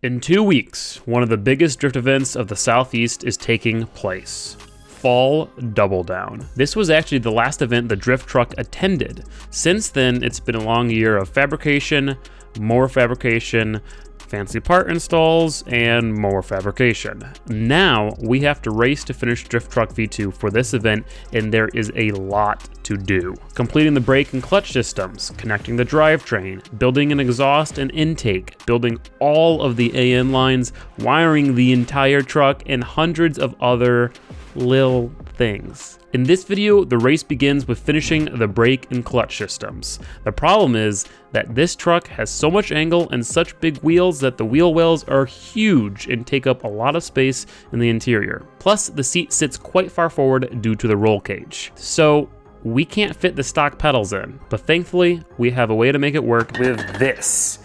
In 2 weeks, one of the biggest drift events of the Southeast is taking place. Fall Double Down. This was actually the last event the drift truck attended. Since then, it's been a long year of fabrication, more fabrication, fancy part installs, and more fabrication. Now, we have to race to finish Drift Truck V2 for this event, and there is a lot to do. Completing the brake and clutch systems, connecting the drivetrain, building an exhaust and intake, building all of the AN lines, wiring the entire truck, and hundreds of other little things. In this video, the race begins with finishing the brake and clutch systems. The problem is that this truck has so much angle and such big wheels that the wheel wells are huge and take up a lot of space in the interior. Plus, the seat sits quite far forward due to the roll cage. So we can't fit the stock pedals in, but thankfully, we have a way to make it work with this.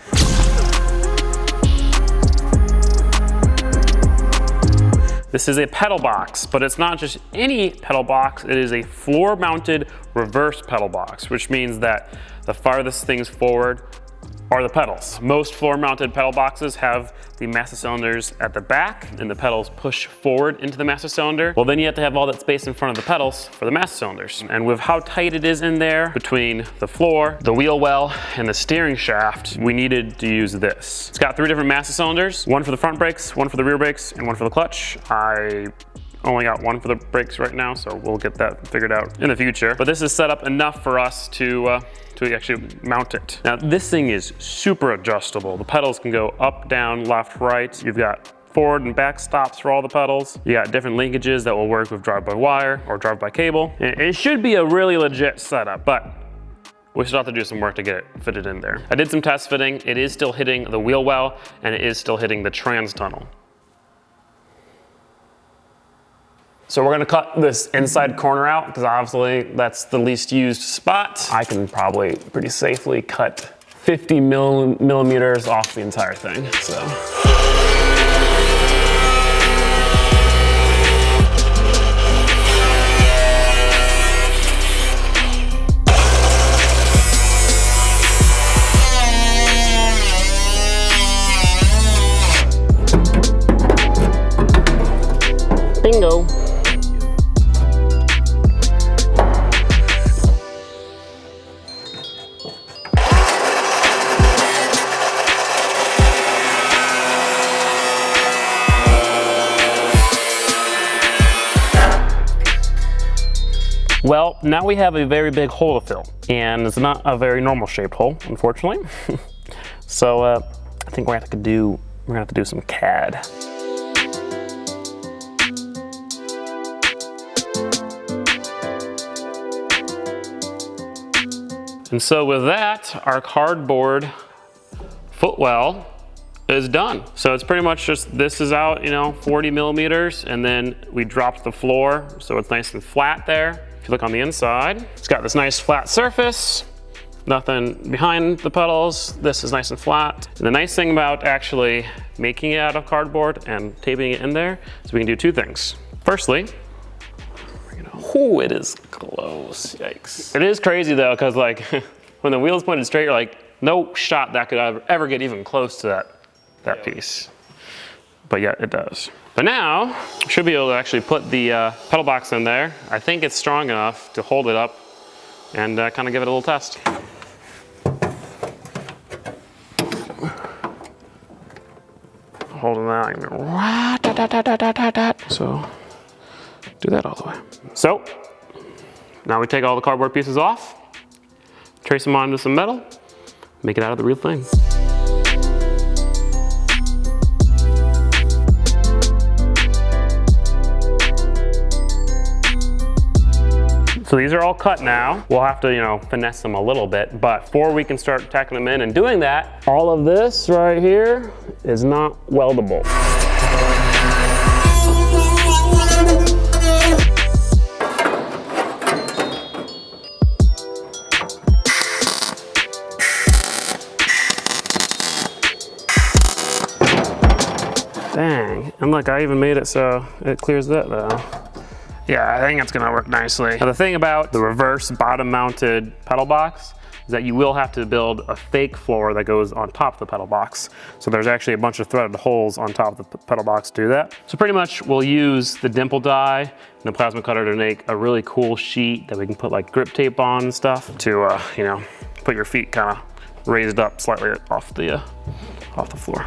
This is a pedal box, but it's not just any pedal box, it is a floor-mounted reverse pedal box, which means that the farthest things forward are the pedals. Most floor-mounted pedal boxes have the master cylinders at the back and the pedals push forward into the master cylinder. Well, then you have to have all that space in front of the pedals for the master cylinders. And with how tight it is in there between the floor, the wheel well, and the steering shaft, we needed to use this. It's got 3 different master cylinders, one for the front brakes, one for the rear brakes, and one for the clutch. I only got one for the brakes right now, so we'll get that figured out in the future. But this is set up enough for us to actually mount it. Now, this thing is super adjustable. The pedals can go up, down, left, right. You've got forward and back stops for all the pedals. You got different linkages that will work with drive-by-wire or drive-by-cable. It should be a really legit setup, but we still have to do some work to get it fitted in there. I did some test fitting. It is still hitting the wheel well, and it is still hitting the trans tunnel. So we're gonna cut this inside corner out because obviously that's the least used spot. I can probably pretty safely cut 50 millimeters off the entire thing, so. Bingo. Well, now we have a very big hole to fill, and it's not a very normal shaped hole, unfortunately. So I think we're gonna have to do some CAD. And so with that, our cardboard footwell is done. So it's pretty much just, this is out, 40 millimeters, and then we dropped the floor, so it's nice and flat there. If you look on the inside, it's got this nice flat surface, nothing behind the pedals. This is nice and flat. And the nice thing about actually making it out of cardboard and taping it in there is we can do 2 things. Firstly, oh, it is close, yikes. It is crazy though, because like when the wheel's pointed straight, you're like, no shot that could ever get even close to that piece. But yeah, it does. But now, I should be able to actually put the pedal box in there. I think it's strong enough to hold it up and kind of give it a little test. Holding that, so do that all the way. So, now we take all the cardboard pieces off, trace them onto some metal, make it out of the real thing. So these are all cut now. We'll have to, finesse them a little bit, but before we can start tacking them in and doing that, all of this right here is not weldable. Dang, and look, I even made it so it clears that though. Yeah, I think it's gonna work nicely. Now the thing about the reverse bottom mounted pedal box is that you will have to build a fake floor that goes on top of the pedal box. So there's actually a bunch of threaded holes on top of the pedal box to do that. So pretty much we'll use the dimple die and the plasma cutter to make a really cool sheet that we can put like grip tape on and stuff to, you know, put your feet kind of raised up slightly off the floor.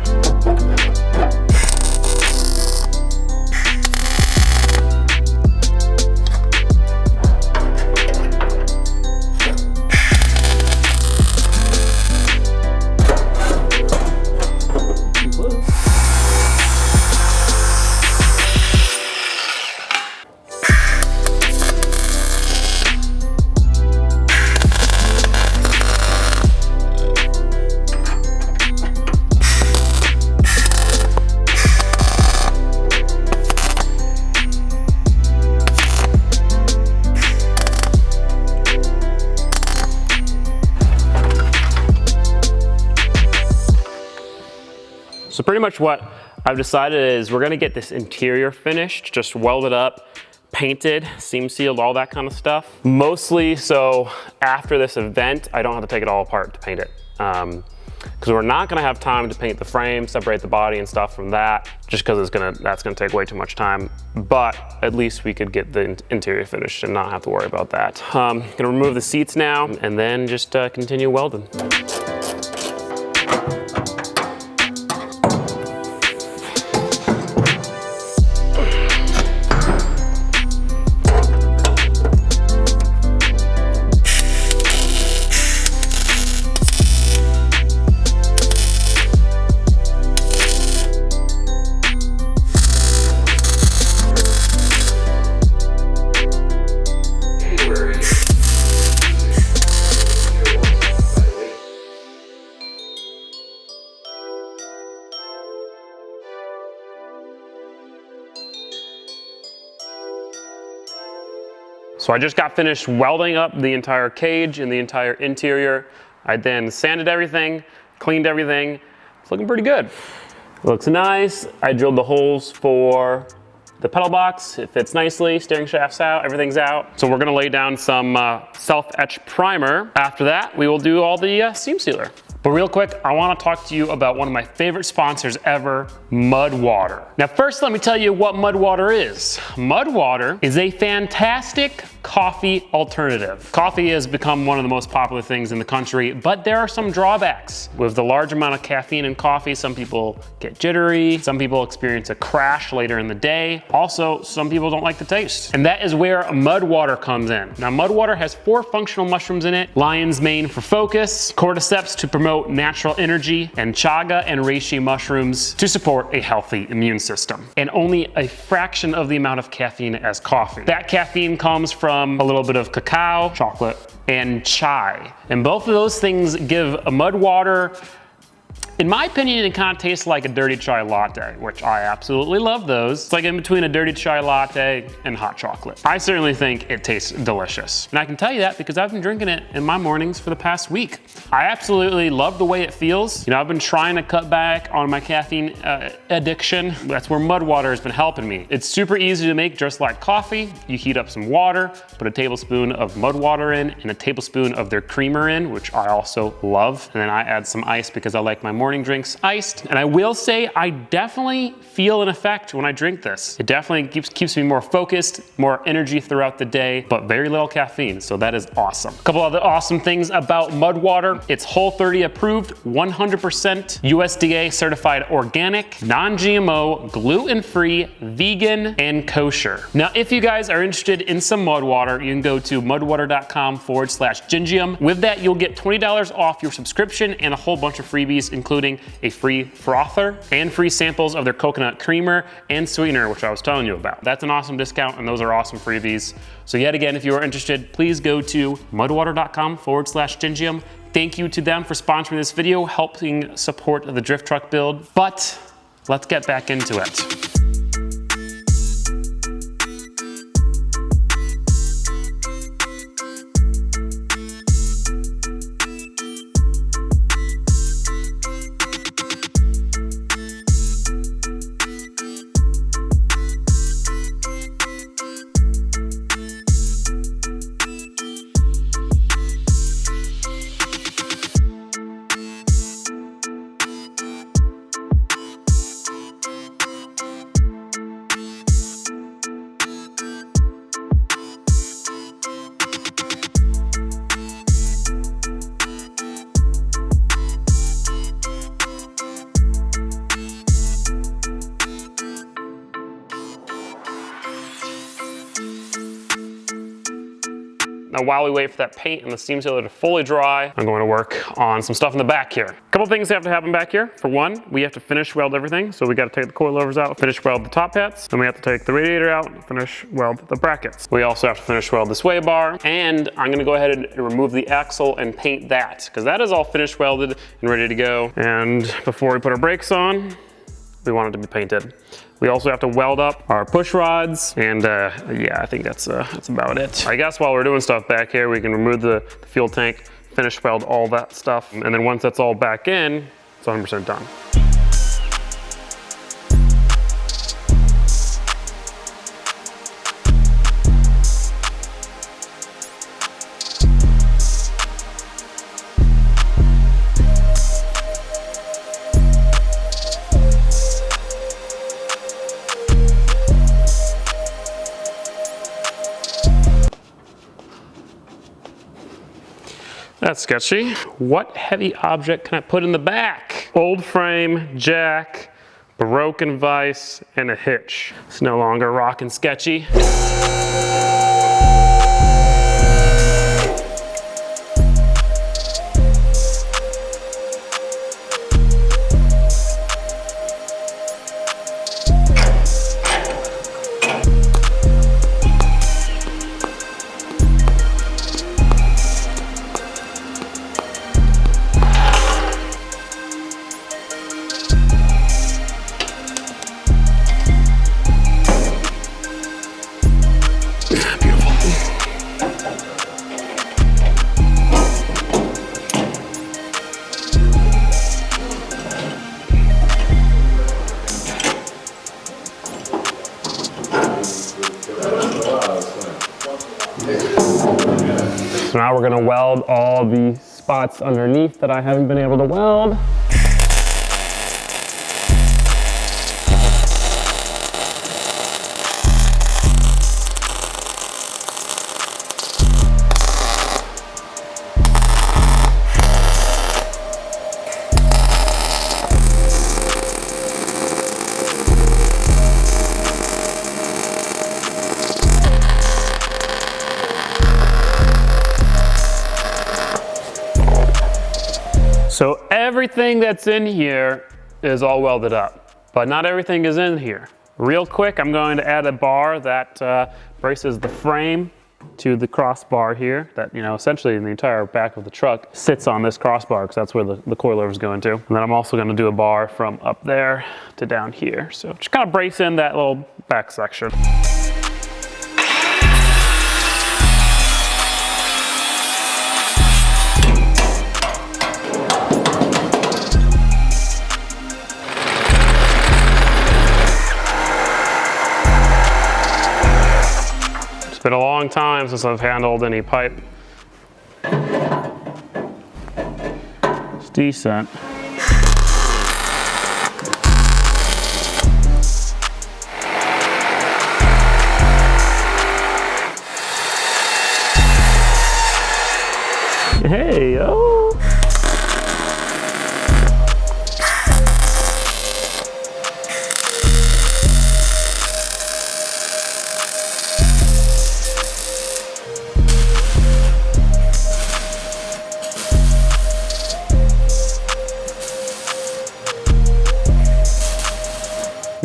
So pretty much what I've decided is we're gonna get this interior finished, just welded up, painted, seam sealed, all that kind of stuff. Mostly so after this event, I don't have to take it all apart to paint it. Because we're not gonna have time to paint the frame, separate the body and stuff from that, just because that's gonna take way too much time. But at least we could get the interior finished and not have to worry about that. Gonna remove the seats now and then just continue welding. So I just got finished welding up the entire cage and the entire interior. I then sanded everything, cleaned everything. It's looking pretty good. Looks nice. I drilled the holes for the pedal box. It fits nicely, steering shaft's out, everything's out. So we're gonna lay down some self-etch primer. After that, we will do all the seam sealer. But real quick, I wanna talk to you about one of my favorite sponsors ever, Mud Water. Now first, let me tell you what Mud Water is. Mud Water is a fantastic coffee alternative. Coffee has become one of the most popular things in the country, but there are some drawbacks. With the large amount of caffeine in coffee, some people get jittery, some people experience a crash later in the day. Also, some people don't like the taste. And that is where Mud Water comes in. Now, Mud Water has 4 functional mushrooms in it: lion's mane for focus, cordyceps to promote natural energy, and chaga and reishi mushrooms to support a healthy immune system. And only a fraction of the amount of caffeine as coffee. That caffeine comes from a little bit of cacao, chocolate, and chai. And both of those things give a Mud Water, in my opinion, it kind of tastes like a dirty chai latte, which I absolutely love those. It's like in between a dirty chai latte and hot chocolate. I certainly think it tastes delicious. And I can tell you that because I've been drinking it in my mornings for the past week. I absolutely love the way it feels. You know, I've been trying to cut back on my caffeine addiction. That's where Mud Water has been helping me. It's super easy to make, just like coffee. You heat up some water, put a tablespoon of Mud Water in, and a tablespoon of their creamer in, which I also love. And then I add some ice because I like my morning drinks iced. And I will say, I definitely feel an effect when I drink this. It definitely keeps me more focused, more energy throughout the day, but very little caffeine, so that is awesome. A couple other awesome things about Mud Water: it's Whole30 approved, 100% USDA certified organic, non-GMO, gluten-free, vegan, and kosher. Now, if you guys are interested in some Mud Water, you can go to mudwater.com/Gingium. With that, you'll get $20 off your subscription and a whole bunch of freebies, including a free frother and free samples of their coconut creamer and sweetener, which I was telling you about. That's an awesome discount, and those are awesome freebies. So yet again, if you are interested, please go to mudwater.com/Gingium. Thank you to them for sponsoring this video, helping support the drift truck build. But let's get back into it. Now while we wait for that paint and the steam sealer to fully dry, I'm going to work on some stuff in the back here. A couple things have to happen back here. For one, we have to finish weld everything. So we got to take the coilovers out, finish weld the top hats, then we have to take the radiator out, finish weld the brackets. We also have to finish weld the sway bar, and I'm gonna go ahead and remove the axle and paint that, because that is all finished welded and ready to go. And before we put our brakes on, we want it to be painted. We also have to weld up our push rods, and yeah, I think that's about it. I guess while we're doing stuff back here, we can remove the fuel tank, finish weld all that stuff, and then once that's all back in, it's 100% done. That's sketchy. What heavy object can I put in the back? Old frame, jack, broken vise, and a hitch. It's no longer rockin' sketchy. So now we're gonna weld all the spots underneath that I haven't been able to weld. So everything that's in here is all welded up, but not everything is in here. Real quick, I'm going to add a bar that braces the frame to the crossbar here that, you know, essentially the entire back of the truck sits on this crossbar because that's where the coilover is going to. And then I'm also going to do a bar from up there to down here. So just kind of brace in that little back section. It's been a long time since I've handled any pipe. It's decent. Hey, yo.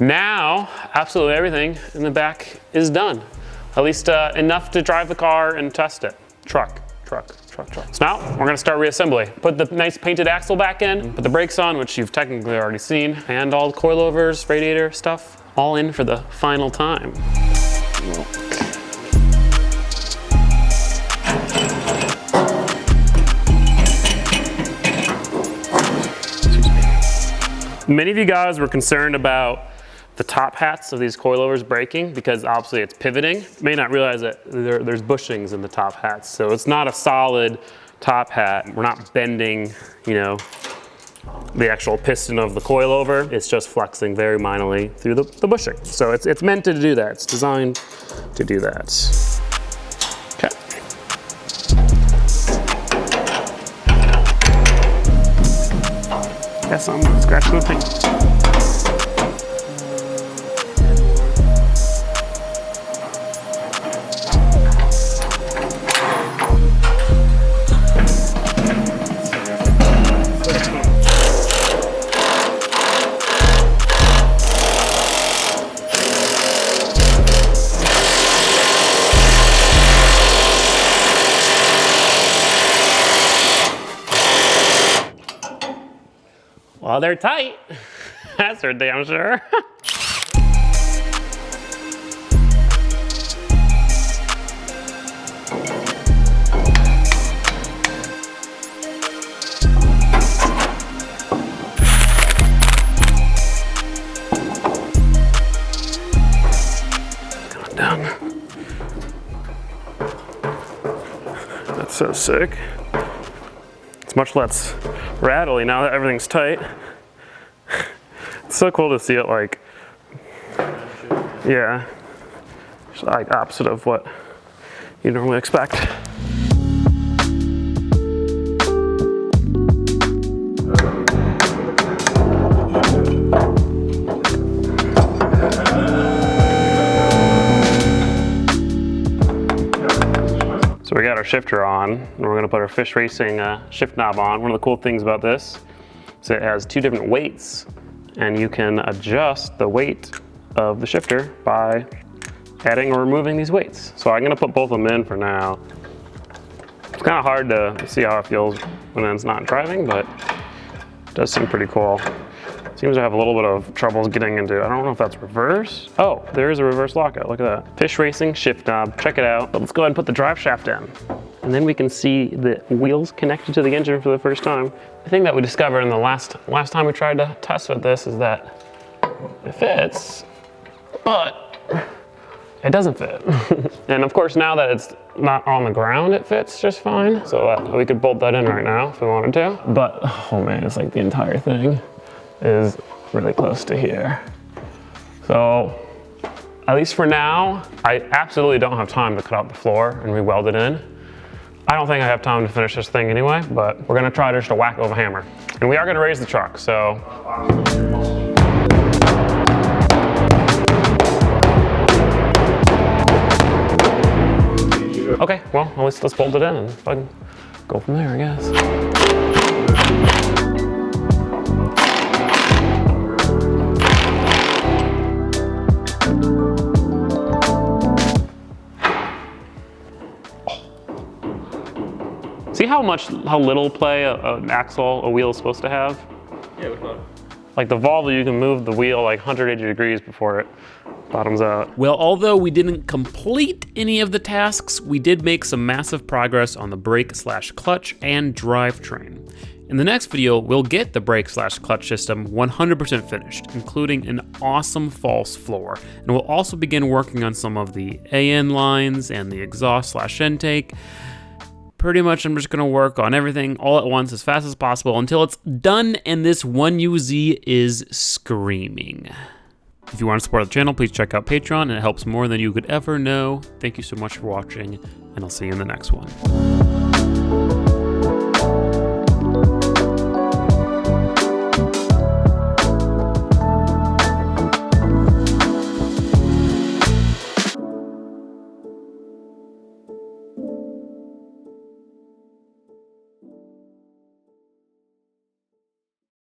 Now, absolutely everything in the back is done. At least enough to drive the car and test it. Truck. So now, we're gonna start reassembly. Put the nice painted axle back in, put the brakes on, which you've technically already seen, and all the coilovers, radiator stuff, all in for the final time. Many of you guys were concerned about the top hats of these coilovers breaking because obviously it's pivoting. You may not realize that there's bushings in the top hats. So it's not a solid top hat. We're not bending, you know, the actual piston of the coilover. It's just flexing very minorly through the bushing. So it's meant to do that. It's designed to do that. Okay. Guess I'm scratching the paint. Well, they're tight. That's for damn sure. Done. That's so sick. It's much less rattly now that everything's tight. It's so cool to see it like, yeah, it's like opposite of what you normally expect. So we got our shifter on, and we're gonna put our fish racing shift knob on. One of the cool things about this is it has 2 different weights, and you can adjust the weight of the shifter by adding or removing these weights. So I'm gonna put both of them in for now. It's kind of hard to see how it feels when it's not driving, but it does seem pretty cool. Seems to have a little bit of troubles getting into, I don't know if that's reverse. Oh, there is a reverse lockout, look at that. Fish racing shift knob, check it out. But let's go ahead and put the drive shaft in. And then we can see the wheels connected to the engine for the first time. The thing that we discovered in the last time we tried to test with this is that it fits, but it doesn't fit. And of course, now that it's not on the ground, it fits just fine. So we could bolt that in right now if we wanted to. But, oh man, it's like the entire thing is really close to here. So, at least for now, I absolutely don't have time to cut out the floor and re-weld it in. I don't think I have time to finish this thing anyway, but we're gonna try just a whack of a hammer. And we are gonna raise the truck, so. Okay, well, at least let's bolt it in and fucking go from there, I guess. See how little play an axle, a wheel is supposed to have? Yeah, which one? Like the Volvo, you can move the wheel like 180 degrees before it bottoms out. Well, although we didn't complete any of the tasks, we did make some massive progress on the brake/clutch and drivetrain. In the next video, we'll get the brake/clutch system 100% finished, including an awesome false floor. And we'll also begin working on some of the AN lines and the exhaust/intake. Pretty much I'm just gonna work on everything all at once as fast as possible until it's done and this 1UZ is screaming. If you want to support the channel, please check out Patreon, and it helps more than you could ever know. Thank you so much for watching, and I'll see you in the next one.